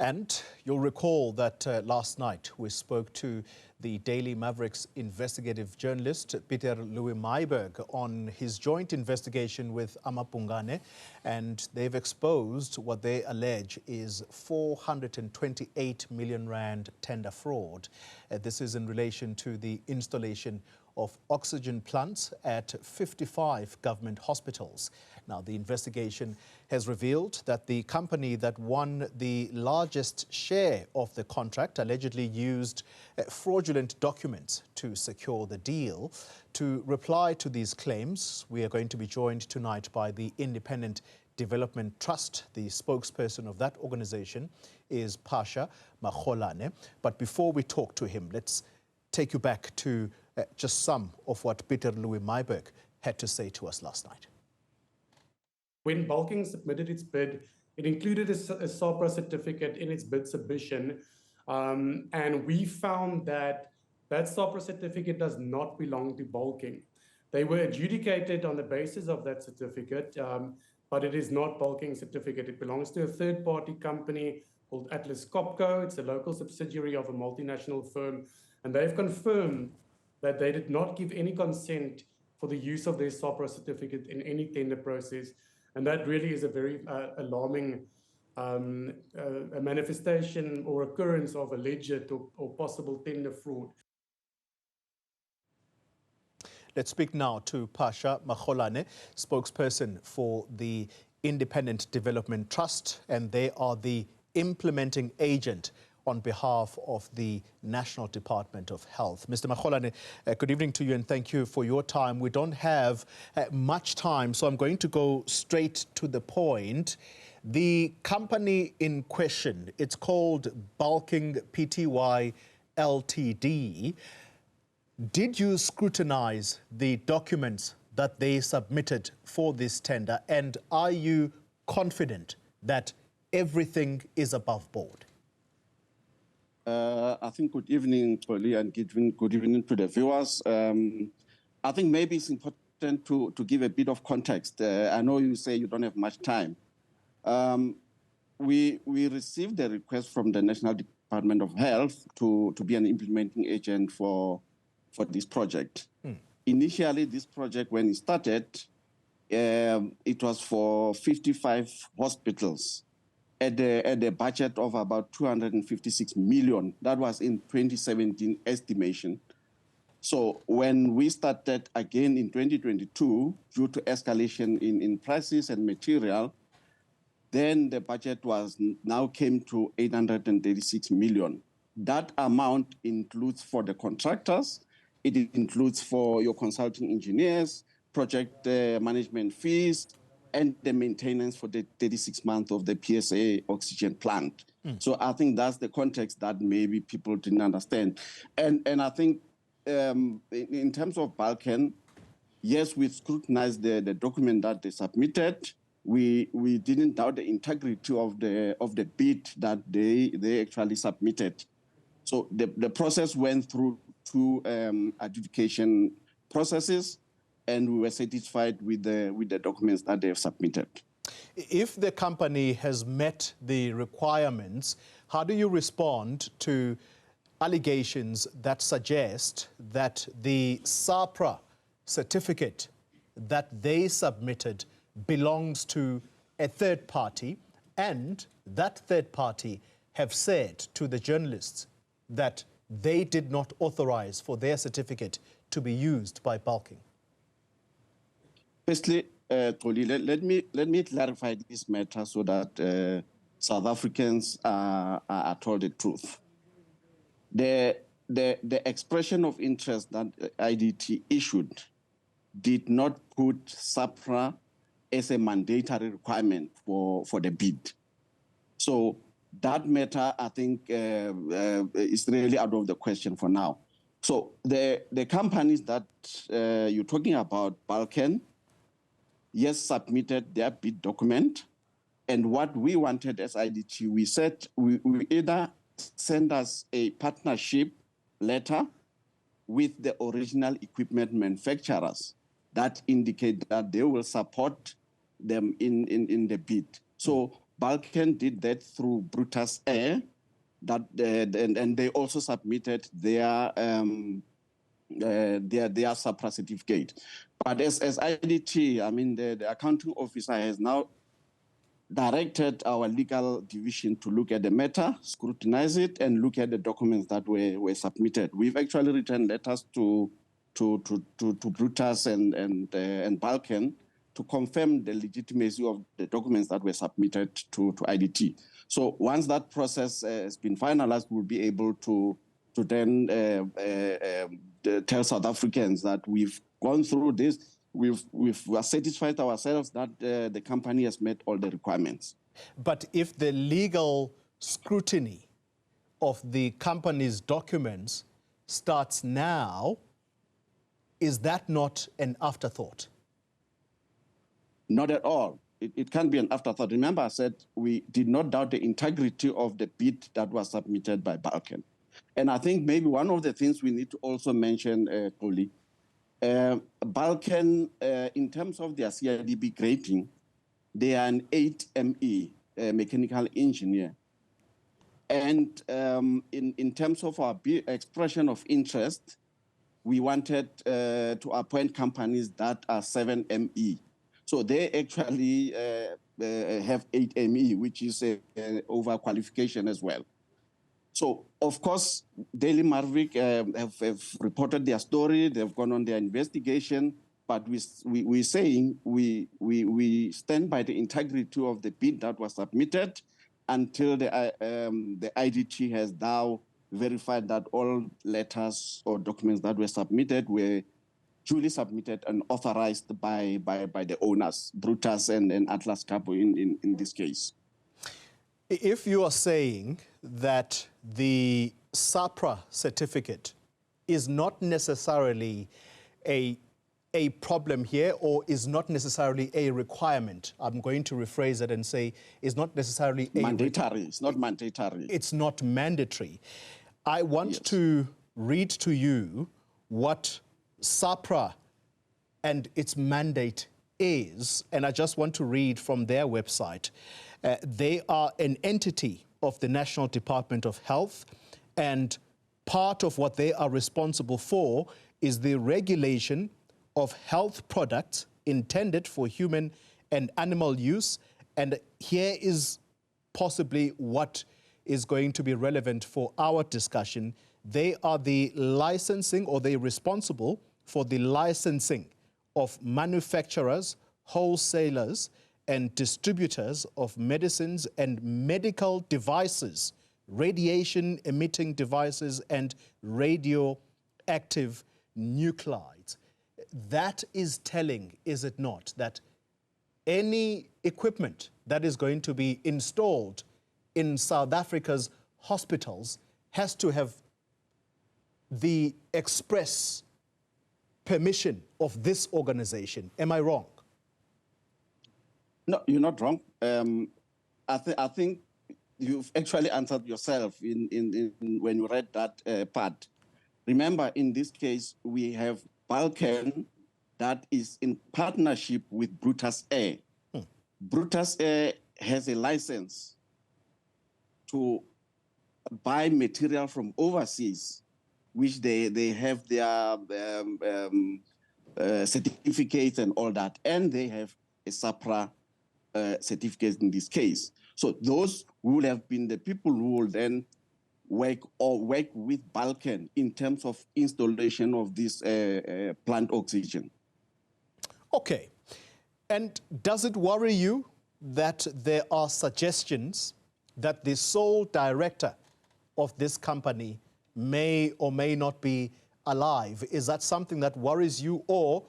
And you'll recall that last night we spoke to the Daily Maverick's investigative journalist, Pieter-Louis Myburgh, on his joint investigation with amaBhungane, and they've exposed what they allege is 428 million rand tender fraud. This is in relation to the installation of oxygen plants at 55 government hospitals. Now, the investigation has revealed that the company that won the largest share of the contract allegedly used fraudulent documents to secure the deal. To reply to these claims, we are going to be joined tonight by the Independent Development Trust. The spokesperson of that organization is Phasha Makgolane. But before we talk to him, let's take you back to just some of what Pieter-Louis Myburgh had to say to us last night. When Bulkeng submitted its bid, it included a SAPRA certificate in its bid submission, and we found that that SAPRA certificate does not belong to Bulkeng. They were adjudicated on the basis of that certificate, but it is not Bulkeng's certificate. It belongs to a third-party company called Atlas Copco. It's a local subsidiary of a multinational firm, and they've confirmed that they did not give any consent for the use of their SAPRA certificate in any tender process. And that really is a very alarming a manifestation or occurrence of alleged or possible tender fraud. Let's speak now to Phasha Makgolane, spokesperson for the Independent Development Trust, and they are the implementing agent on behalf of the National Department of Health. Mr. Makgolane, good evening to you and thank you for your time. We don't have much time, so I'm going to go straight to the point. The company in question, it's called Bulkeng Pty Ltd. Did you scrutinize the documents that they submitted for this tender, and are you confident that everything is above board? I think good evening, Toli, and good evening to the viewers. I think maybe it's important to give a bit of context. I know you say you don't have much time. We received a request from the National Department of Health to be an implementing agent for this project. Initially, this project, when it started, it was for 55 hospitals. At a budget of about 256 million. That was in 2017 estimation. So when we started again in 2022, due to escalation in prices and material, then the budget now came to 836 million. That amount includes for the contractors, it includes for your consulting engineers, project management fees, and the maintenance for the 36 months of the PSA oxygen plant. So I think that's the context that maybe people didn't understand. And I think in terms of Bulkeng, yes, we scrutinized the document that they submitted. We didn't doubt the integrity of the bid that they actually submitted. So the process went through two adjudication processes, and we were satisfied with the documents that they have submitted. If the company has met the requirements, how do you respond to allegations that suggest that the SAPRA certificate that they submitted belongs to a third party, and that third party have said to the journalists that they did not authorize for their certificate to be used by Bulkeng? Firstly, Toli, let me clarify this matter so that South Africans are told the truth. The expression of interest that IDT issued did not put SAPRA as a mandatory requirement for the bid. So that matter, I think, is really out of the question for now. So the companies that you're talking about, Bulkeng, yes, submitted their bid document. And what we wanted as IDT, we said we either send us a partnership letter with the original equipment manufacturers that indicate that they will support them in the bid. So Bulkeng did that through Brutus Air, and they also submitted their SAPRA certificate. But as IDT, I mean, the accounting officer has now directed our legal division to look at the matter, scrutinize it, and look at the documents that were submitted. We've actually written letters to Brutus and Bulkeng to confirm the legitimacy of the documents that were submitted to IDT. So once that process has been finalized, we'll be able to then tell South Africans that we've gone through this. We've satisfied ourselves that the company has met all the requirements. But if the legal scrutiny of the company's documents starts now, is that not an afterthought? Not at all. It can't be an afterthought. Remember, I said we did not doubt the integrity of the bid that was submitted by Bulkeng. And I think maybe one of the things we need to also mention, Koli, Bulkeng, in terms of their CIDB grading, they are an 8 ME, mechanical engineer. And in terms of our expression of interest, we wanted to appoint companies that are 7 ME. So they actually have 8 ME, which is overqualification as well. So, of course, Daily Maverick have reported their story. They've gone on their investigation. But we're saying we stand by the integrity of the bid that was submitted until the IDT has now verified that all letters or documents that were submitted were duly submitted and authorized by the owners, Brutus and Atlas Capo in this case. If you are saying that the SAPRA certificate is not necessarily a problem here or is not necessarily a requirement, I'm going to rephrase it and say is not necessarily mandatory. It's not mandatory. It's not mandatory. I want to read to you what SAPRA and its mandate is, and I just want to read from their website. They are an entity of the National Department of Health, and part of what they are responsible for is the regulation of health products intended for human and animal use. And here is possibly what is going to be relevant for our discussion. They are the licensing, or they're responsible for the licensing of manufacturers, wholesalers, and distributors of medicines and medical devices, radiation-emitting devices, and radioactive nuclides. That is telling, is it not, that any equipment that is going to be installed in South Africa's hospitals has to have the express permission of this organization. Am I wrong? No, you're not wrong. I think you've actually answered yourself in when you read that part. Remember, in this case, we have Bulkeng that is in partnership with Brutus Air. Brutus Air has a license to buy material from overseas, which they have their certificates and all that, and they have a SAPRA certificate in this case. So those will have been the people who will then work with Bulkeng in terms of installation of this plant oxygen. Okay. And does it worry you that there are suggestions that the sole director of this company may or may not be alive? Is that something that worries you, or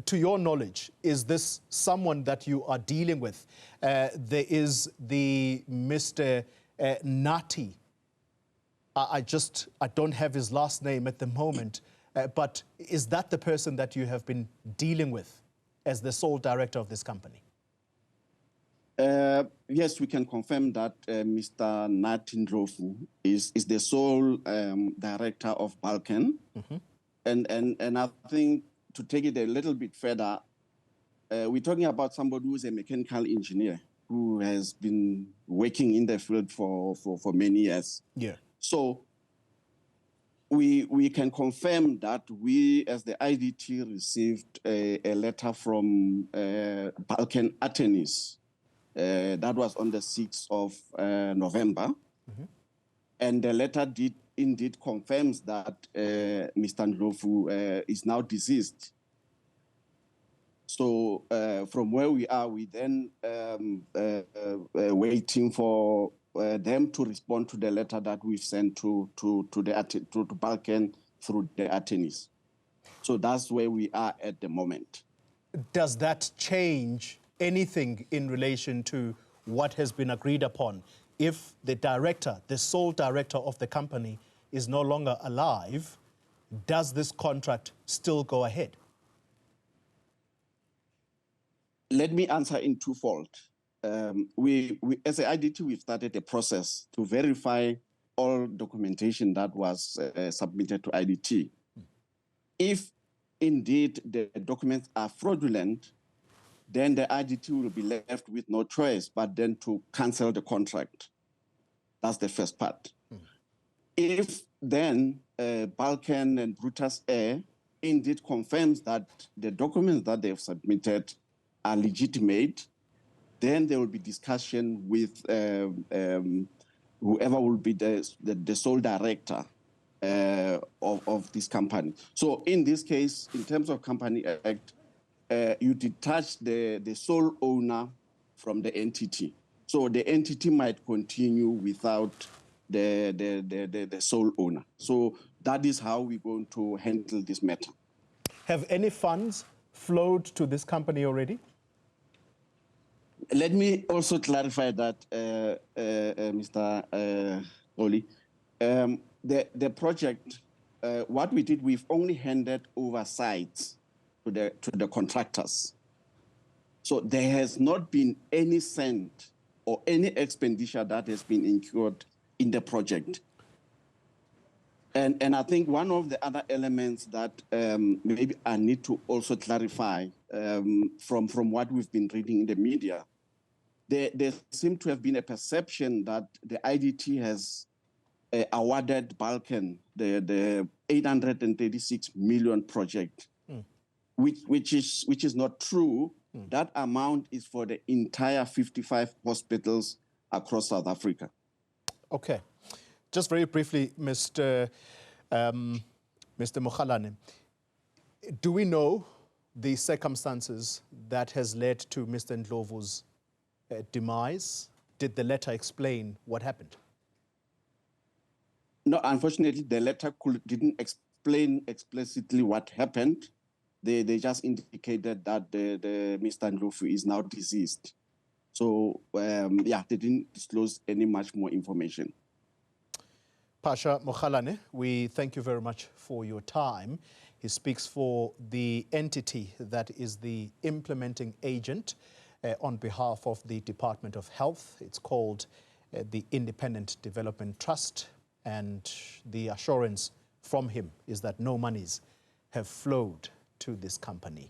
to your knowledge, is this someone that you are dealing with? There is the Mr. Nathi. I don't have his last name at the moment, but is that the person that you have been dealing with as the sole director of this company? Yes, we can confirm that Mr. Nathi Ndlovu is the sole director of Bulkeng. And I think to take it a little bit further, we're talking about somebody who's a mechanical engineer. who has been working in the field for many years. Yeah. So we can confirm that we, as the IDT, received a letter from Bulkeng attorneys. That was on the 6th of November. Mm-hmm. And the letter indeed confirms that Mr. Ndlovu is now deceased. So from where we are, we then waiting for them to respond to the letter that we've sent to Bulkeng through the attorneys. So that's where we are at the moment. Does that change anything in relation to what has been agreed upon? If the director, the sole director of the company, is no longer alive, does this contract still go ahead? Let me answer in twofold. We as an IDT, we've started a process to verify all documentation that was submitted to IDT. If indeed the documents are fraudulent, then the IDT will be left with no choice but then to cancel the contract. That's the first part. If then Bulkeng and Brutus Air indeed confirms that the documents that they've submitted are legitimate, then there will be discussion with whoever will be the sole director of this company. So in this case, in terms of Company Act, you detach the sole owner from the entity. So the entity might continue without the sole owner. So that is how we're going to handle this matter. Have any funds flowed to this company already? Let me also clarify that, Mr. Oli. The project, what we did, we've only handed over sites to the contractors. So there has not been any cent or any expenditure that has been incurred in the project. And I think one of the other elements that maybe I need to also clarify from what we've been reading in the media, there seemed to have been a perception that the IDT has awarded Bulkeng the 836 million project, which is not true. That amount is for the entire 55 hospitals across South Africa. Okay. Just very briefly, Mr. Makgolane, do we know the circumstances that has led to Mr. Ndlovu's demise? Did the letter explain what happened? No, unfortunately, the letter didn't explain explicitly what happened. They just indicated that the Mr. Ndlovu is now deceased. So, yeah, they didn't disclose any much more information. Phasha Makgolane, we thank you very much for your time. He speaks for the entity that is the implementing agent on behalf of the Department of Health. It's called the Independent Development Trust, and the assurance from him is that no monies have flowed to this company.